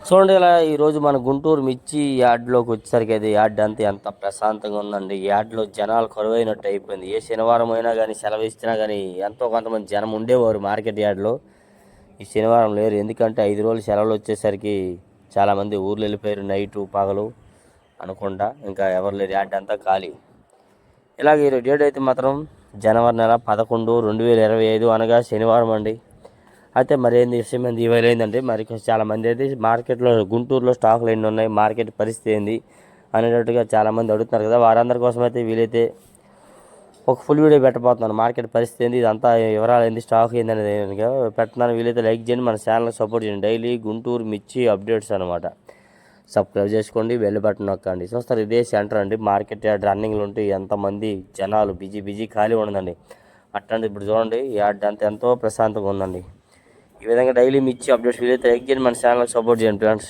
చూడండి ఇలా ఈరోజు మన గుంటూరు మిర్చి యార్డ్లోకి వచ్చేసరికి అది యార్డ్ అంతా ఎంత ప్రశాంతంగా ఉందండి. యార్డ్లో జనాలు కరువైనట్టు అయిపోయింది. ఏ శనివారం అయినా కానీ సెలవు ఇచ్చినా కానీ ఎంతో కొంతమంది జనం ఉండేవారు మార్కెట్ యార్డ్లో. ఈ శనివారం లేరు, ఎందుకంటే 5 రోజులు సెలవులు వచ్చేసరికి చాలామంది ఊర్లు వెళ్ళిపోయారు. నైటు పగలు అనుకుంటా ఇంకా ఎవరు లేరు, యార్డ్ అంతా ఖాళీ. ఇలాగ ఈ డేట్ అయితే మాత్రం జనవరి నెల 11, 2025 అనగా శనివారం అండి. అయితే మరి ఏంది విషయం ఏంది ఇవాళ ఏంటంటే మరి చాలామంది అయితే మార్కెట్లో గుంటూరులో స్టాకులు ఎన్ని ఉన్నాయి, మార్కెట్ పరిస్థితి ఏంది అనేటట్టుగా చాలామంది అడుగుతున్నారు కదా. వారందరి కోసం అయితే వీలైతే ఒక ఫుల్ వీడియో పెట్టబోతున్నాను. మార్కెట్ పరిస్థితి ఏంది, ఇదంతా వివరాలు ఏంది, స్టాక్ ఏంది అనేది పెడుతున్నాను. వీలైతే లైక్ చేయండి, మన ఛానల్కి సపోర్ట్ చేయండి. డైలీ గుంటూరు మిర్చి అప్డేట్స్ అనమాట. సబ్స్క్రైబ్ చేసుకోండి, బెల్ బటన్ నొక్కండి. చూస్తారు ఇదే సెంటర్ అండి. మార్కెట్ యార్డ్ రన్నింగ్లు ఉంటే ఎంతమంది జనాలు బిజీ ఖాళీ ఉండదండి. అట్లాంటి ఇప్పుడు చూడండి యార్డ్ అంతా ఎంతో ప్రశాంతంగా ఉందండి. ఈ విధంగా డైలీ మిర్చి అప్డేట్స్ వీలైతే లైక్ చేయండి, మన ఛానల్కి సపోర్ట్ చేయండి ఫ్రెండ్స్.